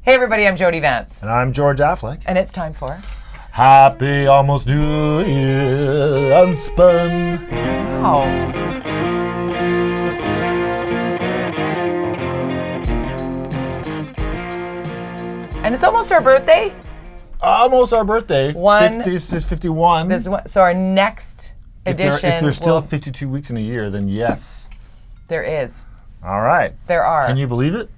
Hey everybody, I'm Jody Vance. And I'm George Affleck. And it's time for... Happy almost New Year, Unspun. Wow. And it's almost our birthday. Almost our birthday. This is 51. So our next edition... If there's still 52 weeks in a year, then yes. There is. All right. There are. Can you believe it?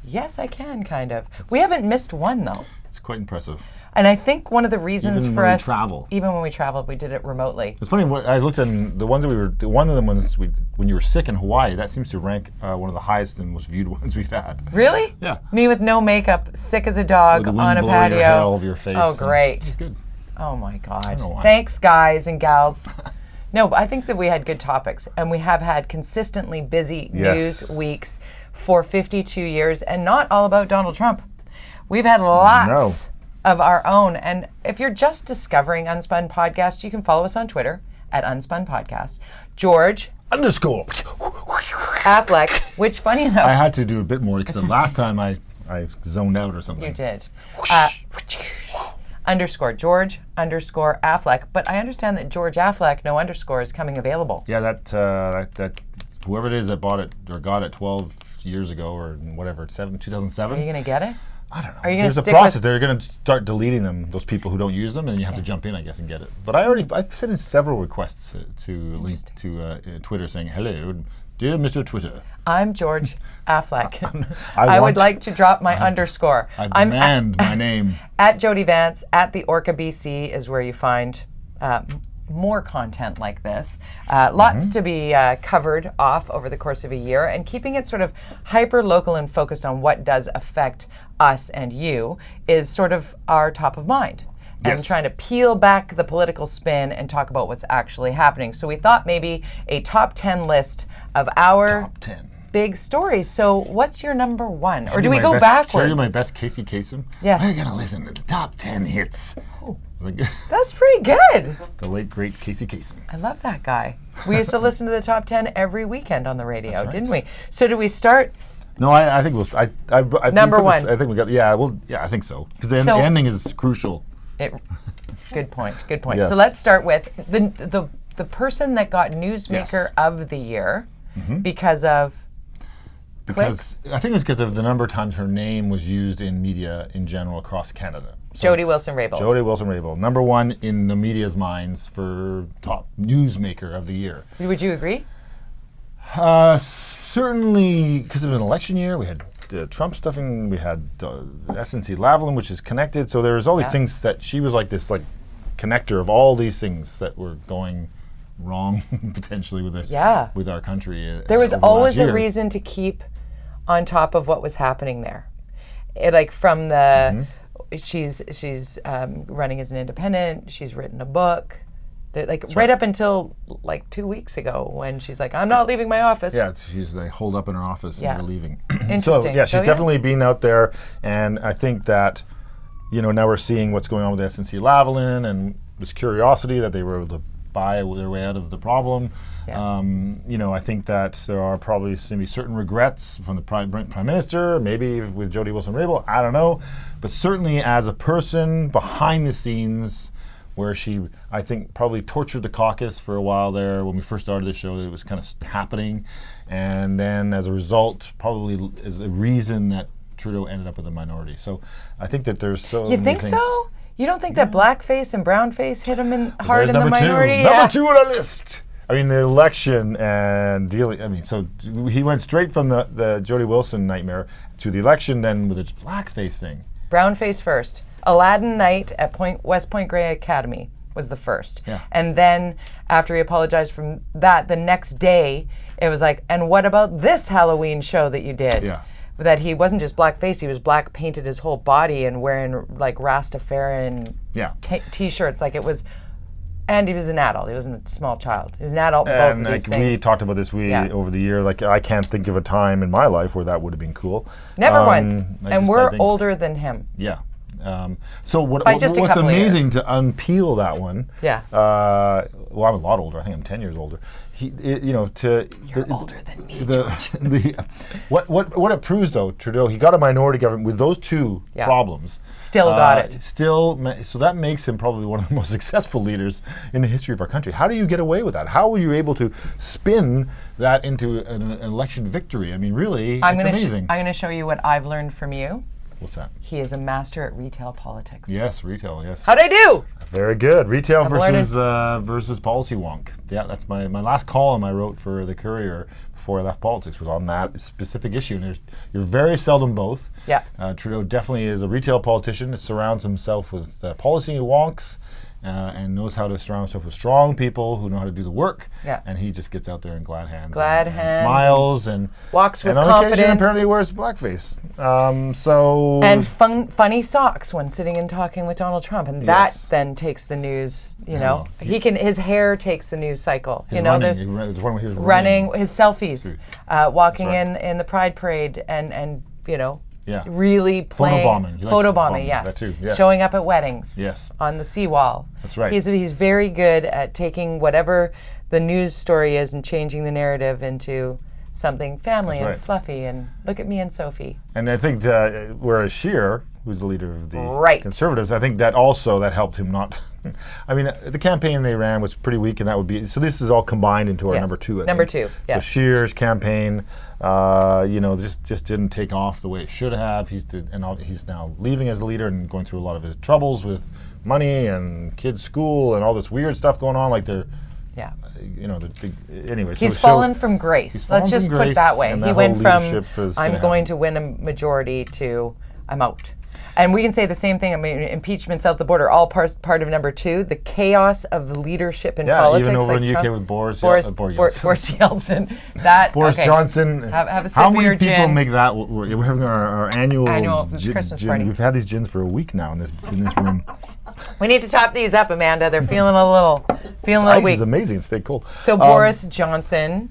Yes, I can, kind of. We haven't missed one, though. It's quite impressive. And I think one of the reasons even for when us... travel. Even when we traveled, we did it remotely. It's funny, I looked at the ones that one of them was when you were sick in Hawaii, that seems to rank one of the highest and most viewed ones we've had. Really? Yeah. Me with no makeup, sick as a dog, on a patio. Your hair all over your face. Oh, great. It's good. Oh my God. I don't know why. Thanks, guys and gals. No, but I think that we had good topics, and we have had consistently busy news weeks for 52 years, and not all about Donald Trump. We've had lots of our own, and if you're just discovering Unspun Podcast, you can follow us on Twitter at Unspun Podcast. George _ Affleck, which funny enough... I had to do a bit more because the last time I zoned out or something. You did. George _ Affleck, but I understand that George Affleck, no underscore, is coming available. Yeah, that whoever it is that bought it or got it 12 years ago or whatever, 2007. Are you going to get it? I don't know. Are you There's a process. They're going to start deleting them, those people who don't use them, and you have to jump in, I guess, and get it. But I've sent in several requests to link to Twitter saying, hello, dear Mr. Twitter. I'm George Affleck. I would like to drop my underscore. I demand my name. At Jody Vance, at the Orca BC is where you find more content like this. Lots to be covered off over the course of a year, and keeping it sort of hyper-local and focused on what does affect us and you is sort of our top of mind. And trying to peel back the political spin and talk about what's actually happening. So we thought maybe a top 10 list of our top 10 big stories. So what's your number one? Or do we go backwards? Show you my best Casey Kasem? Yes. We're going to listen to the top 10 hits. Oh, that's pretty good. The late, great Casey Kasem. I love that guy. We used to listen to the top 10 every weekend on the radio, That's right. didn't we? So do we start? No, I think we'll... Number one. I think we got... Yeah, I think so. Because the ending is crucial. Good point. Yes. So let's start with the person that got Newsmaker of the Year because of clicks? I think it was because of the number of times her name was used in media in general across Canada. So Jody Wilson-Raybould. Jody Wilson-Raybould, number one in the media's minds for top Newsmaker of the Year. Would you agree? Certainly, because it was an election year. We had Trump stuffing. We had SNC Lavalin, which is connected. So there was all these things that she was like this connector of all these things that were going wrong potentially with our country. There was always a reason to keep on top of what was happening there. From the she's running as an independent. She's written a book. Right up until 2 weeks ago when she's like, I'm not leaving my office. Yeah, she's holed up in her office and we're leaving. Interesting. So she's definitely been out there, and I think that, now we're seeing what's going on with SNC Lavalin and this curiosity that they were able to buy their way out of the problem. Yeah. I think that there are probably going to be certain regrets from the Prime Minister, maybe with Jody Wilson-Raybould, I don't know. But certainly as a person behind the scenes, where she, I think, probably tortured the caucus for a while there. When we first started the show, it was kind of happening. And then as a result, probably is a reason that Trudeau ended up with a minority. So I think that there's so You think so? You don't think that blackface and brownface hit him hard in the number minority? Number two on our list. I mean, the election and dealing, so he went straight from the Jody Wilson nightmare to the election, then with this blackface thing. Brownface first. Aladdin Night at West Point Grey Academy was the first. Yeah. And then after he apologized from that, the next day, it was like, and what about this Halloween show that you did? Yeah. That he wasn't just blackface, he was black painted his whole body and wearing Rastafarian t-shirts. And he was an adult. He wasn't a small child. He was an adult. And both of these things. we talked about this over the year. I can't think of a time in my life where that would have been cool. Never once. And we're older than him. Yeah. So By just a what's couple of amazing years. to unpeel that one? Yeah. Well, I'm a lot older. I think I'm 10 years older. You're older than me, George. What it proves, though, Trudeau, he got a minority government with those two problems. Still got it. So that makes him probably one of the most successful leaders in the history of our country. How do you get away with that? How were you able to spin that into an election victory? I mean, really, it's amazing. I'm going to show you what I've learned from you. What's that? He is a master at retail politics. Yes, retail, yes. How'd I do? Very good. Retail versus policy wonk. Yeah, that's my last column I wrote for the Courier before I left politics was on that specific issue. And you're very seldom both. Yeah. Trudeau definitely is a retail politician that surrounds himself with policy wonks and knows how to surround himself with strong people who know how to do the work. Yeah. And he just gets out there in glad hands. And smiles and walks with on confidence. Occasion, apparently wears blackface. And funny socks when sitting and talking with Donald Trump, and that then takes the news. You know, his hair takes the news cycle. There's one where he was running his selfies, walking in the Pride Parade, and really playing photobombing. Yes, that too. Yes. Showing up at weddings. Yes. On the seawall. That's right. He's very good at taking whatever the news story is and changing the narrative into something family and fluffy, and look at me and Sophie. And I think whereas Scheer, who's the leader of the Conservatives, I think that helped him not. I mean, the campaign they ran was pretty weak, and that would be so. This is all combined into our number two. Number two. Yes. So Scheer's campaign, just didn't take off the way it should have. He's now leaving as a leader and going through a lot of his troubles with money and kids' school and all this weird stuff going on. Like they're. Yeah. Anyway. He's fallen from grace. Let's just put it that way. He went from I'm going to win a majority to I'm out. And we can say the same thing. I mean, impeachment south of the border, all part of number two. The chaos of leadership in politics. Even over like in the Trump, UK with Boris Johnson. Boris Johnson. Have a sip how of many your people gin. Make that? We're having our annual Christmas gin. party. We've had these gins for a week now in this room. We need to top these up, Amanda. They're feeling a little weak. weak. Is amazing. Stay cold. So Boris Johnson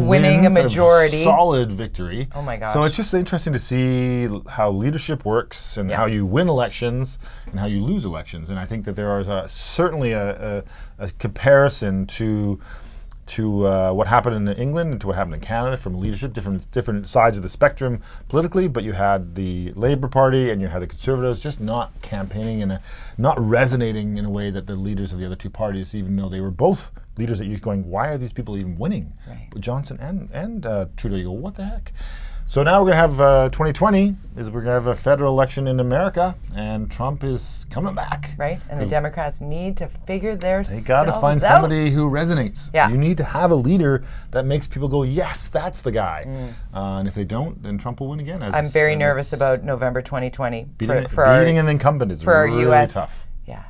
winning wins a majority, solid victory. Oh my gosh! So it's just interesting to see how leadership works and how you win elections and how you lose elections. And I think that there is certainly a comparison to what happened in England and to what happened in Canada from leadership, different sides of the spectrum politically. But you had the Labour Party and you had the Conservatives just not campaigning and not resonating in a way that the leaders of the other two parties, even though they were both leaders that you're going, why are these people even winning? Right. But Johnson and Trudeau, you go, what the heck? So now we're going to have 2020, we're going to have a federal election in America, and Trump is coming back. Right, and the Democrats need to figure their They got to find somebody who resonates. Yeah. You need to have a leader that makes people go, yes, that's the guy. And if they don't, then Trump will win again. I'm very nervous about November 2020. Beating an incumbent is really our US, tough. Yeah.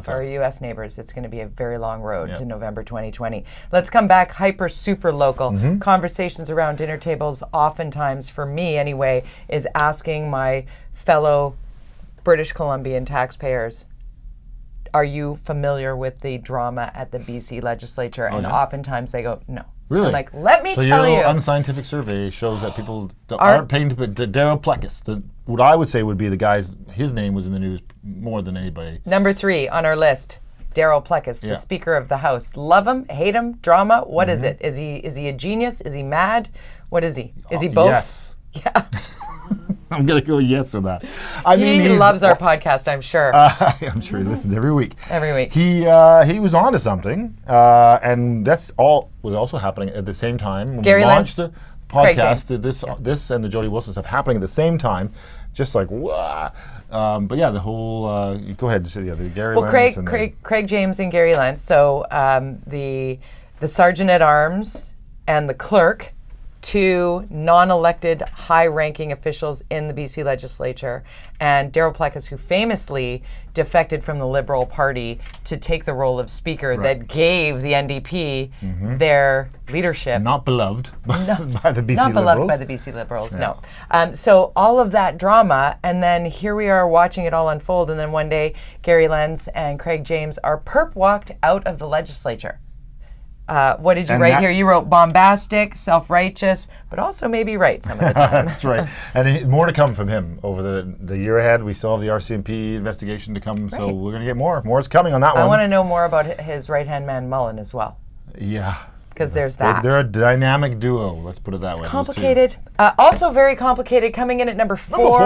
For our U.S. neighbors, it's going to be a very long road to November 2020. Let's come back super local. Conversations around dinner tables, oftentimes, for me anyway, is asking my fellow British Columbian taxpayers, are you familiar with the drama at the BC legislature? And oftentimes they go, no. Really? I'm like, let me tell So you. your unscientific survey shows that people aren't paying to put Darryl Plett, what I would say would be the guy's, his name was in the news more than anybody. Number 3 on our list, Darryl Plett, the Speaker of the House. Love him, hate him, drama, what is it? Is he a genius? Is he mad? What is he? Is he both? Yes. Yeah. I'm going to go yes with that. He loves our podcast, I'm sure. I'm sure he listens every week. Every week. He was on to something, and that's all was also happening at the same time. When Gary we launched Lentz, the podcast, this and the Jody Wilson stuff happening at the same time, just like, wah. But yeah, the whole, go ahead, the Gary Lentz. Well, Craig James and Gary Lentz, so the Sergeant at Arms and the clerk, 2 non-elected high-ranking officials in the BC legislature, and Darryl Plett, who famously defected from the Liberal Party to take the role of Speaker that gave the NDP their leadership. Not beloved by the BC Liberals. Not beloved by the BC Liberals, no. So all of that drama, and then here we are watching it all unfold, and then one day Gary Lentz and Craig James are perp walked out of the legislature. What did you write here? You wrote bombastic, self-righteous, but also maybe right some of the time. That's right. And more to come from him over the year ahead. We still have the RCMP investigation to come, so we're going to get more. More is coming on that one. I want to know more about his right-hand man, Mullen, as well. Yeah. Because there's that. They're a dynamic duo, let's put it that way. It's complicated. Also very complicated, coming in at number four.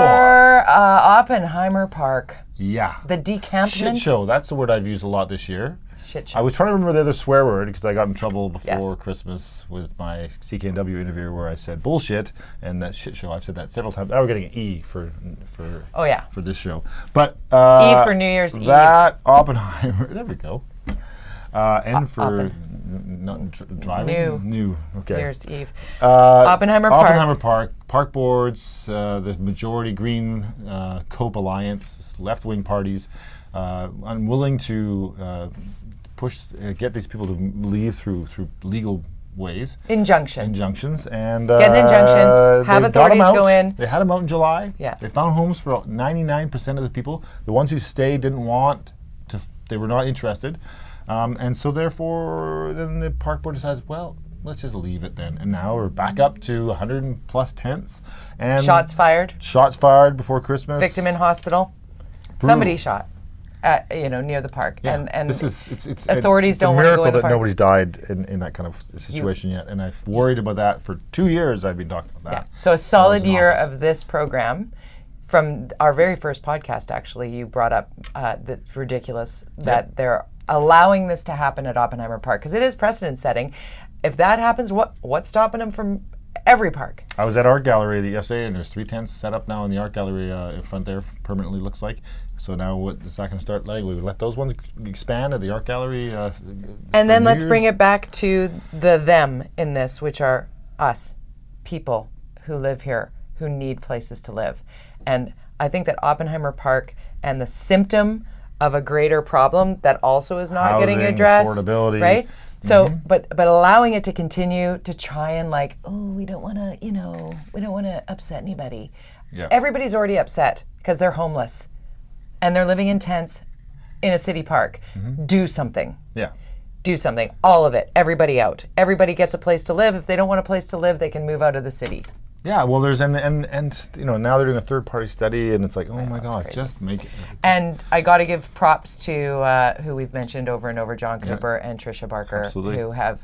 Oppenheimer Park. Yeah. The decampment. Shit show. That's the word I've used a lot this year. Shit show. I was trying to remember the other swear word because I got in trouble before Christmas with my CKNW interview where I said bullshit and that shit show. I've said that several times. Now we're getting an E for this show. But E for New Year's Eve. That Oppenheimer. There we go. N for driving? New. Okay. New Year's Eve. Oppenheimer Park. Park boards, the majority Green Cope Alliance, left-wing parties, unwilling to get these people to leave through legal ways. Injunctions. And get an injunction, have authorities go in. They had them out in July. Yeah. They found homes for 99% of the people. The ones who stayed didn't want to, they were not interested. And so therefore, then the park board decides, well, let's just leave it then. And now we're back up to 100+ tents. And shots fired. Shots fired before Christmas. Victim in hospital. Brutal. Somebody shot, near the park. Yeah. And this is authorities don't want to go in the park. It's a miracle that nobody's died in that kind of situation yet. And I've worried about that for 2 years. I've been talking about that. Yeah. So a solid year of this program. From our very first podcast, actually, you brought up that it's ridiculous that they're allowing this to happen at Oppenheimer Park, because it is precedent setting. If that happens, what's stopping them from every park? I was at Art Gallery yesterday, and there's 3 tents set up now in the Art Gallery in front there, permanently looks like. So now what is that going to start letting? We let those ones expand at the Art Gallery. And then let's bring it back to the them in this, which are us, people who live here, who need places to live. And I think that Oppenheimer Park and the symptom of a greater problem that also is not getting addressed. Affordability. Right? So, but allowing it to continue to try and we don't want to upset anybody. Yeah. Everybody's already upset because they're homeless and they're living in tents in a city park. Do something. Yeah. Do something. All of it. Everybody out. Everybody gets a place to live. If they don't want a place to live, they can move out of the city. Yeah, well, there's and now they're doing a third-party study, and it's like, oh my God, just make it. And I got to give props to who we've mentioned over and over, John Cooper and Trisha Barker, who have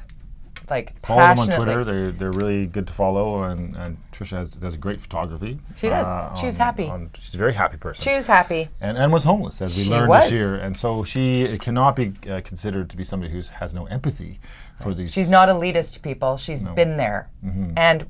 follow them on Twitter. They're really good to follow, and Trisha does great photography. She does. She was happy. She's a very happy person. She was happy. And was homeless, as we learned this year, and so she cannot be considered to be somebody who has no empathy for these. She's not elitist, people. She's been there, and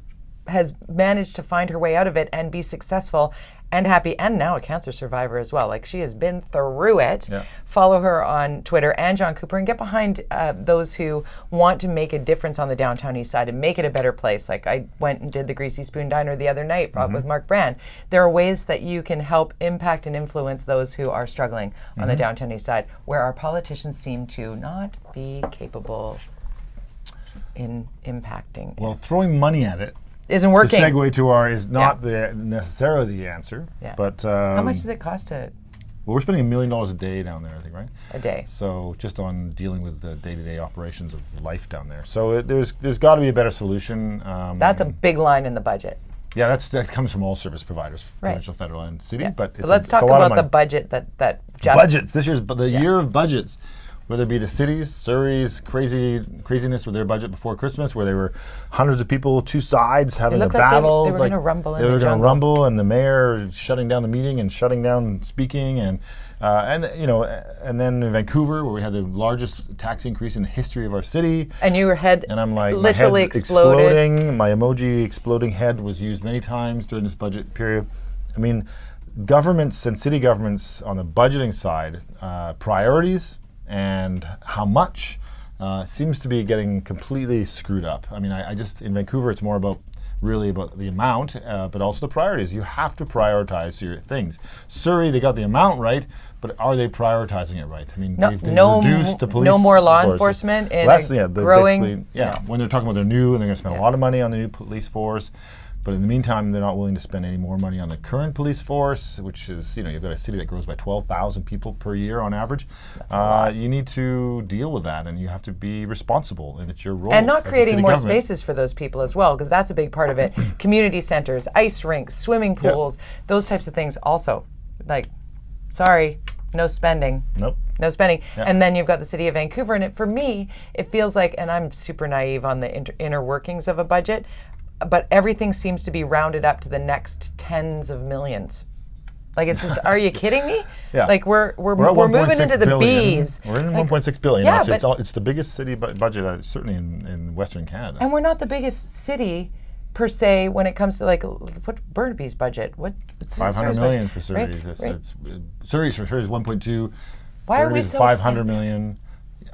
has managed to find her way out of it and be successful and happy, and now a cancer survivor as well. She has been through it. Yeah. Follow her on Twitter and John Cooper and get behind those who want to make a difference on the downtown east side and make it a better place. I went and did the Greasy Spoon Diner the other night with Mark Brand. There are ways that you can help impact and influence those who are struggling on the downtown east side, where our politicians seem to not be capable in impacting. Well, throwing money at it isn't working. The segue to is not necessarily the answer. Yeah. But how much does it cost to? Well, we're spending $1 million a day down there, I think, right? A day. So just on dealing with the day-to-day operations of life down there. So there's got to be a better solution. That's a big line in the budget. Yeah, that comes from all service providers, provincial, federal, and city. Yeah. But let's talk about the budget that just budgets. This year's the year of budgets. Whether it be the cities, Surrey's craziness with their budget before Christmas, where there were hundreds of people, 2 sides having a battle. They were going to rumble. They were going to rumble, and the mayor shutting down the meeting and shutting down speaking, and then in Vancouver, where we had the largest tax increase in the history of our city. And your head, and I'm like, literally my head's exploded. Exploding. My emoji exploding head was used many times during this budget period. I mean, governments and city governments on the budgeting side, priorities and how much seems to be getting completely screwed up. I mean, I just, in Vancouver, it's more about the amount, but also the priorities. You have to prioritize your things. Surrey, they got the amount right, but are they prioritizing it right? I mean, they've reduced the police. No more law enforcement in growing. When they're talking about they're new and they're going to spend a lot of money on the new police force, But in the meantime, they're not willing to spend any more money on the current police force, which is, you've got a city that grows by 12,000 people per year on average. You need to deal with that, and you have to be responsible, and it's your role. And not creating more government. spaces for those people as well, because that's a big part of it. Community centers, ice rinks, swimming pools, those types of things also. Like, sorry, no spending. Nope. No spending. Yeah. And then you've got the city of Vancouver, and for me, it feels like, and I'm super naive on the inner workings of a budget, but everything seems to be rounded up to the next tens of millions. Like, it's just, are you kidding me? Yeah. Like, we're at moving into the billion. B's. We're in like, 1.6 billion. Yeah, It's the biggest city budget, certainly in Western Canada. And we're not the biggest city, per se, when it comes to, like, what Burnaby's budget? What? 500 million for Surrey. Right. Surrey's is 1.2. Why are we Burnaby's so 500 expensive? million.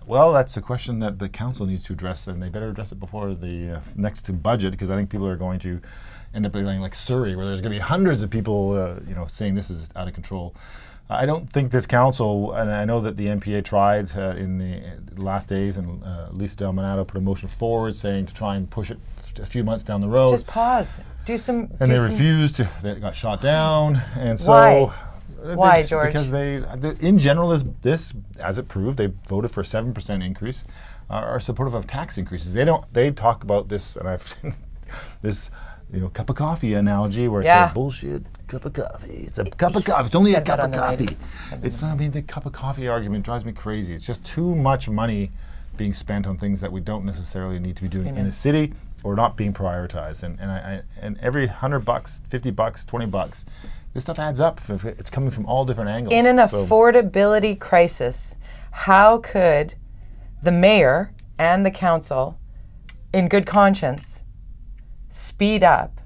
Well, that's a question that the council needs to address, and they better address it before the next budget, because I think people are going to end up being like Surrey, where there's going to be hundreds of people, saying this is out of control. I don't think this council, and I know that the NPA tried in the last days, and Lisa Del Monato put a motion forward saying to try and push it a few months down the road. Just pause. Do some. And they refused to. They got shot down, and so. Why? Why, George? Because in general, this, as it proved, they voted for a 7% increase, are supportive of tax increases. They talk about this, and I've this, cup of coffee analogy where it's a bullshit cup of coffee. It's a cup of coffee. It's only a cup of coffee. It's not. The cup of coffee argument drives me crazy. It's just too much money being spent on things that we don't necessarily need to be doing in a city, or not being prioritized. And every $100, $50, $20. This stuff adds up. It's coming from all different angles. In an affordability crisis, how could the mayor and the council, in good conscience, speed up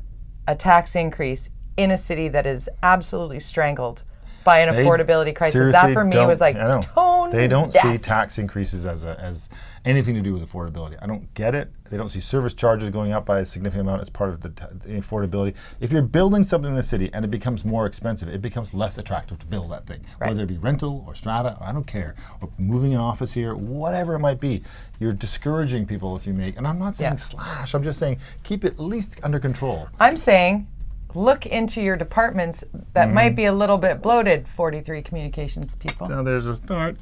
a tax increase in a city that is absolutely strangled by an affordability crisis? That for me was like tone They don't deaf. see tax increases as anything to do with affordability. I don't get it. They don't see service charges going up by a significant amount as part of the affordability. If you're building something in the city and it becomes more expensive, it becomes less attractive to build that thing. Right. Whether it be rental or strata, I don't care, or moving an office here, whatever it might be. You're discouraging people if you make, and I'm not saying slash, I'm just saying keep it at least under control. I'm saying look into your departments that might be a little bit bloated, 43 communications people. Now there's a start.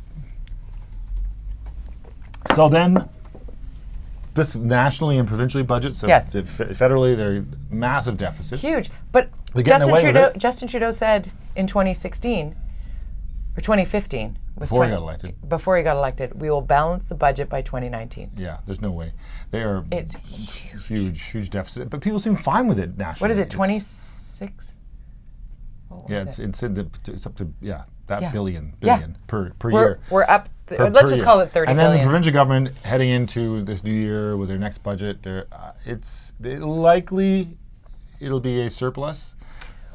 So then, this nationally and provincially budgets, so federally, they're massive deficits. Huge. But Justin Trudeau said in 2016, or 2015, before he got elected, we will balance the budget by 2019. Yeah, there's no way. It's huge deficit. But people seem fine with it nationally. What is it, 26? It's up to that billion per we're, year. We're up. Let's just call it 30 and billion. then the provincial government heading into this new year with their next budget, it'll be a surplus.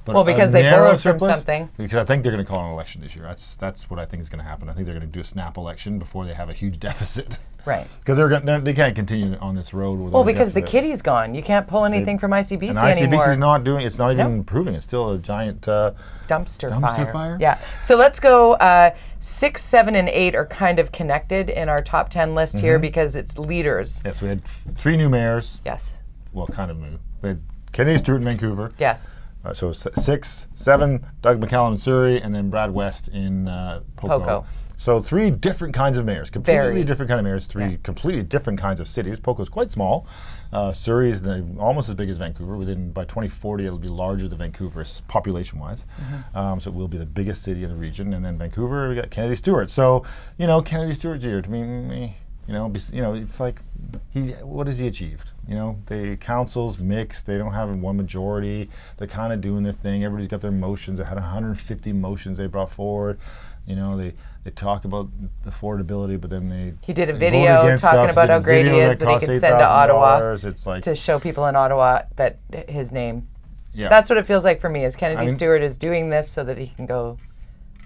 But because they borrowed from something. Because I think they're going to call an election this year. That's what I think is going to happen. I think they're going to do a snap election before they have a huge deficit. Right. Because they can't continue on this road with. Well, because the kitty's gone. You can't pull anything from ICBC anymore. ICBC is not doing. It's not even improving. It's still a giant dumpster fire. fire. Yeah. So let's go. 6, 7, and 8 are kind of connected in our top 10 list here because it's leaders. Yes, we had 3 new mayors. Yes. Well, kind of new. We had Kennedy Stewart in Vancouver. Yes. So 6, 7, Doug McCallum in Surrey, and then Brad West in Poco. So 3 different kinds of mayors, completely different kind of mayors, 3 completely different kinds of cities. Poco's quite small. Surrey is almost as big as Vancouver. By 2040, it'll be larger than Vancouver population-wise. So it will be the biggest city in the region. And then Vancouver, we got Kennedy Stewart. So, Kennedy Stewart's here. To me, it's like, what has he achieved? The council's mixed. They don't have one majority. They're kind of doing their thing. Everybody's got their motions. They had 150 motions they brought forward. They talk about affordability, but then he did a video talking about how great he is that he can send to Ottawa. It's like, to show people in Ottawa that his name. Yeah. That's what it feels like for me. Is Kennedy Stewart is doing this so that he can go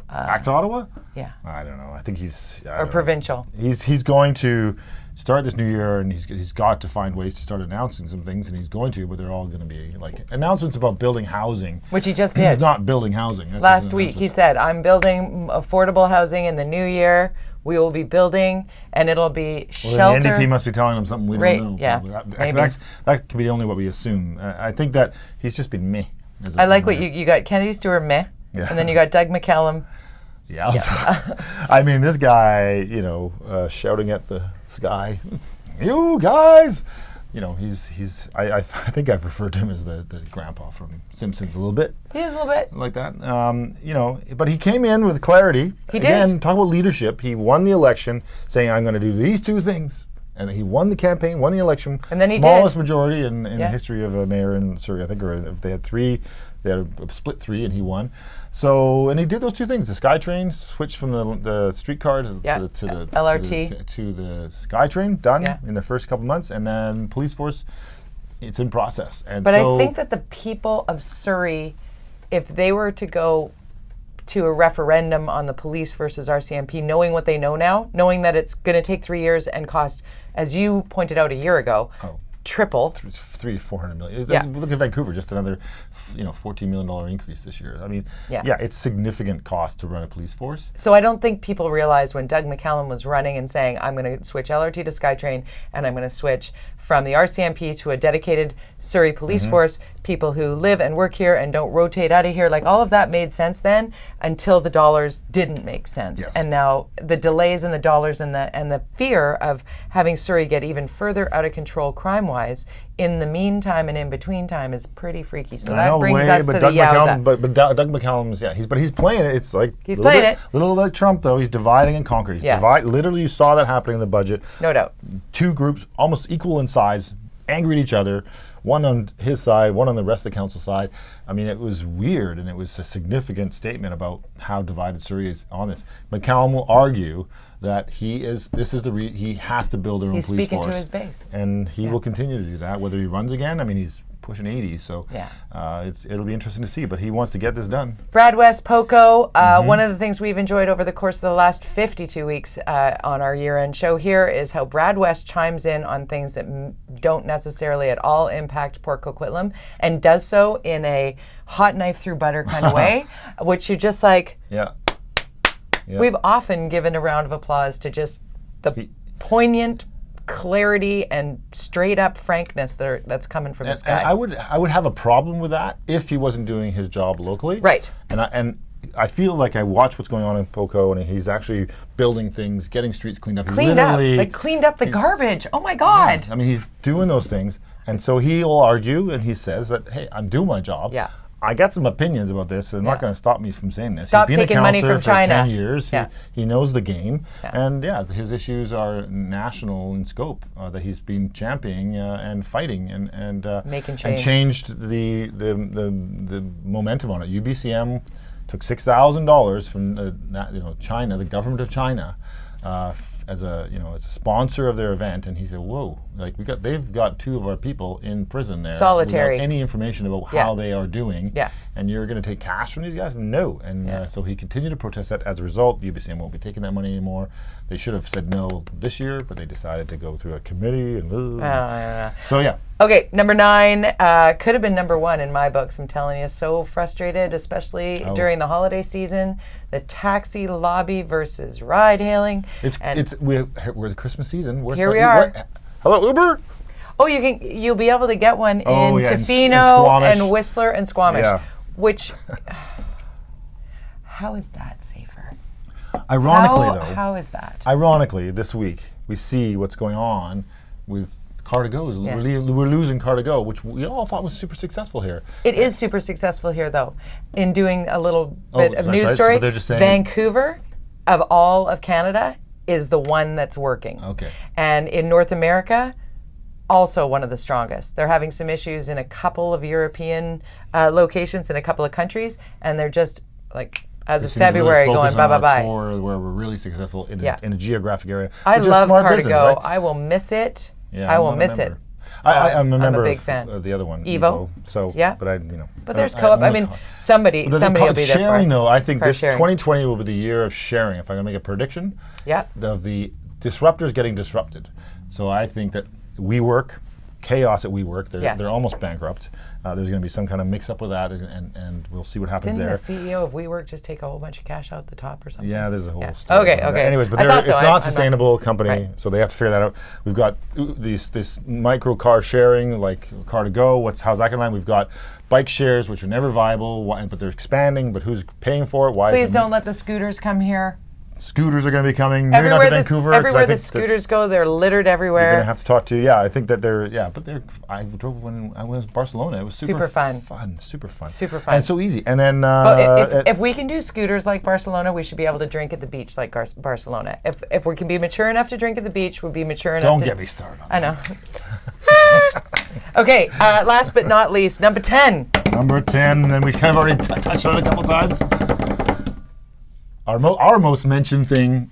back to Ottawa? Yeah. I don't know. I think he's provincial. He's going to start this new year, and he's got to find ways to start announcing some things, and he's going to, but they're all going to be like announcements about building housing. Which he just did. He's not building housing. Last week he said, I'm building affordable housing in the new year. we will be building, and it'll be Well, shelter. the NDP must be telling him something we Right, don't know. yeah, maybe. That could be only what we assume. I think that he's just been meh. I like what you got. Kennedy Stewart, meh. Yeah. And then you got Doug McCallum. Yeah. I mean, this guy, shouting at the sky, you guys. I think I've referred to him as the grandpa from Simpsons a little bit. He is a little bit. Like that. But he came in with clarity. He Again, did. talk about leadership. He won the election saying, I'm going to do these two things. And he won the campaign, won the election. And then he smallest did. majority in the history of a mayor in Surrey, I think, or if they had three, they had a split 3 and he won. So, and he did those two things. The SkyTrain switched from the streetcar to the LRT. to the SkyTrain, done Yeah. in the first couple months. And then police force, it's in process. And But so I think that the people of Surrey, if they were to go to a referendum on the police versus RCMP, knowing what they know now, knowing that it's going to take 3 years and cost, as you pointed out a year ago, triple. It's $300 to $400 million. Yeah. Look at Vancouver, just another, $14 million increase this year. I mean, it's significant cost to run a police force. So I don't think people realized when Doug McCallum was running and saying, I'm going to switch LRT to SkyTrain and I'm going to switch from the RCMP to a dedicated Surrey police force, people who live and work here and don't rotate out of here, like all of that made sense then until the dollars didn't make sense. Yes. And now the delays in the dollars and the fear of having Surrey get even further out of control crime-wise in the meantime and in between time is pretty freaky. So that brings us to the yowza. But Doug McCallum's, he's playing it. It's like He's playing it. Little like Trump though. He's dividing and conquering. Literally, you saw that happening in the budget. No doubt. Two groups almost equal in size, angry at each other. One on his side, one on the rest of the council side. I mean, it was weird, and it was a significant statement about how divided Surrey is on this. McCallum will argue that he has to build their own police force. He's speaking to his base. And he will continue to do that, whether he runs again. I mean, he's pushing 80, so it'll be interesting to see, but he wants to get this done. Brad West, POCO, one of the things we've enjoyed over the course of the last 52 weeks on our year-end show here is how Brad West chimes in on things that don't necessarily at all impact Port Coquitlam and does so in a hot knife through butter kind of way, which you're just like, we've often given a round of applause to just the poignant clarity and straight up frankness that's coming from this guy. And I would have a problem with that if he wasn't doing his job locally. Right. And I feel like I watch what's going on in POCO, and he's actually building things, getting streets cleaned up. Cleaned up the garbage. Oh my God. Yeah, I mean, he's doing those things, and so he'll argue, and he says that, hey, I'm doing my job. Yeah. I got some opinions about this. They're not going to stop me from saying this. Stop He's been taking a money councillor from for China. 10 years. Yeah. He knows the game. Yeah. And his issues are national in scope that he's been championing and fighting and making change. And changed the momentum on it. UBCM took $6,000 from China, the government of China, as a sponsor of their event, and he said, "Whoa! Like they've got 2 of our people in prison there, solitary, without any information about how they are doing, and you're going to take cash from these guys? No!" And so he continued to protest that. As a result, UBCM won't be taking that money anymore. They should have said no this year, but they decided to go through a committee and. So yeah. Okay, number 9 could have been number 1 in my books. I'm telling you, so frustrated, especially during the holiday season. The taxi lobby versus ride-hailing. We're the Christmas season. Here we are. Hello, Uber. Oh, you'll be able to get one in Tofino and Whistler and Squamish. Yeah. Which, how is that safer? Ironically, though. How is that? Ironically, this week we see what's going on with Car2Go. We're losing Car2Go, which we all thought was super successful here. It is super successful here, though. In doing a little bit of news story, but they're just saying Vancouver, of all of Canada, is the one that's working. Okay. And in North America, also one of the strongest. They're having some issues in a couple of European locations in a couple of countries, and they're just like, as of February, going bye-bye-bye. Where we're really successful in a geographic area. I love Car2Go. Right? I will miss it. Yeah, I will miss it. I'm a member I'm a big of fan. The other one, Evo. So, But there's co-op. I mean, somebody will be there for us. Sharing, though, I think this sharing. 2020 will be the year of sharing. If I'm going to make a prediction, of the disruptors getting disrupted. So I think that WeWork, chaos at WeWork, they're almost bankrupt. There's going to be some kind of mix-up with that, and we'll see what happens Didn't there. the CEO of WeWork just take a whole bunch of cash out the top or something? Yeah, there's a whole story. Okay. Anyways, but it's not a sustainable company, so they have to figure that out. We've got this micro car sharing, like car to go. How's that going to land? We've got bike shares, which are never viable, but they're expanding. But who's paying for it? Why? Please don't let the scooters come here. Scooters are going to be coming. Maybe not to Vancouver. Everywhere the scooters go, they're littered everywhere. You're going to have to talk to. I think that I drove when I was in Barcelona. It was super fun. Super fun. And so easy. And then if we can do scooters like Barcelona, we should be able to drink at the beach like Barcelona. If we can be mature enough to drink at the beach, we'll be mature enough. Don't get me started on that. I know. Okay, last but not least, number 10. Number 10, and then we kind of already touched on it a couple times. Our most mentioned thing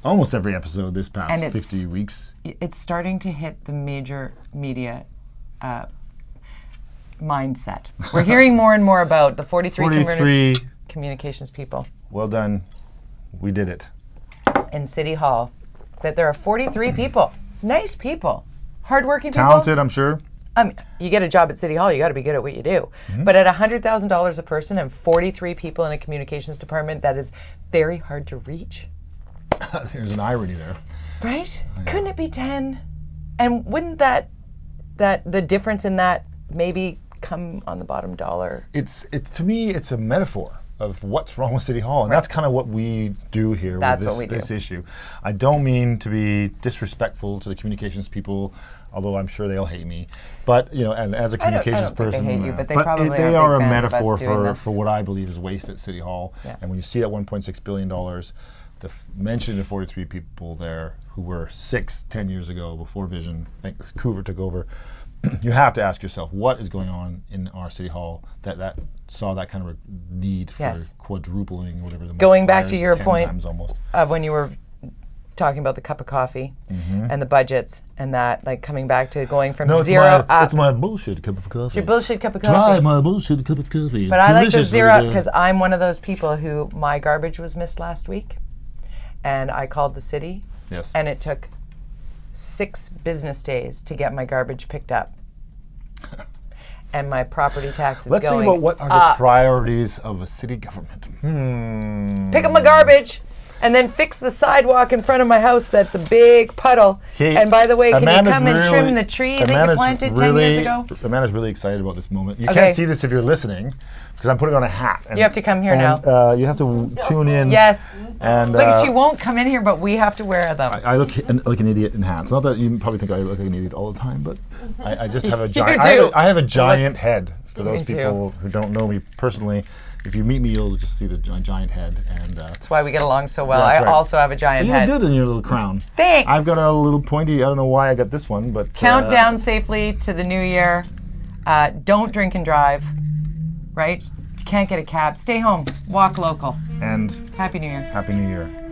almost every episode this past 50 weeks. It's starting to hit the major media mindset. We're hearing more and more about the 43 communications people. Well done. We did it. In City Hall, that there are 43 people. Nice people. Hardworking people. Talented, I'm sure. You get a job at City Hall, you got to be good at what you do. Mm-hmm. But at $100,000 a person and 43 people in a communications department, that is very hard to reach. There's an irony there. Right? Couldn't it be 10? And wouldn't that the difference in that maybe come on the bottom dollar? To me, it's a metaphor of what's wrong with City Hall. And that's kind of what we do here with this issue. I don't mean to be disrespectful to the communications people, although I'm sure they'll hate me. But, and as a communications person, they hate you, but they are a metaphor for what I believe is waste at City Hall. Yeah. And when you see that $1.6 billion, mention the 43 people there who were 10 years ago before Vision, Vancouver took over, you have to ask yourself, what is going on in our City Hall that saw that kind of need for quadrupling, whatever the going back to your point of when you were talking about the cup of coffee and the budgets and that, like coming back to going from zero up. It's my bullshit cup of coffee. It's your bullshit cup of coffee. Try my bullshit cup of coffee. But I like the zero because I'm one of those people who my garbage was missed last week, and I called the city. Yes. And it took 6 business days to get my garbage picked up. And my property tax is Let's going think about what are the priorities of a city government. Pick up my garbage and then fix the sidewalk in front of my house that's a big puddle. And by the way, can you come and trim the tree that you planted 10 years ago? Amanda's really excited about this moment. You can't see this if you're listening, because I'm putting on a hat. You have to come here now. You have to tune in. Yes. And look, she won't come in here, but we have to wear them. I look like an idiot in hats. Not that you probably think I look like an idiot all the time, but I just have a giant. I have a giant head. For those people who don't know me personally, if you meet me, you'll just see the giant head, and that's why we get along so well. I also have a giant head. You look good in your little crown. Thanks. I've got a little pointy. I don't know why I got this one, but count down safely to the new year. Don't drink and drive. Right? If you can't get a cab, stay home. Walk local. And Happy New Year. Happy New Year.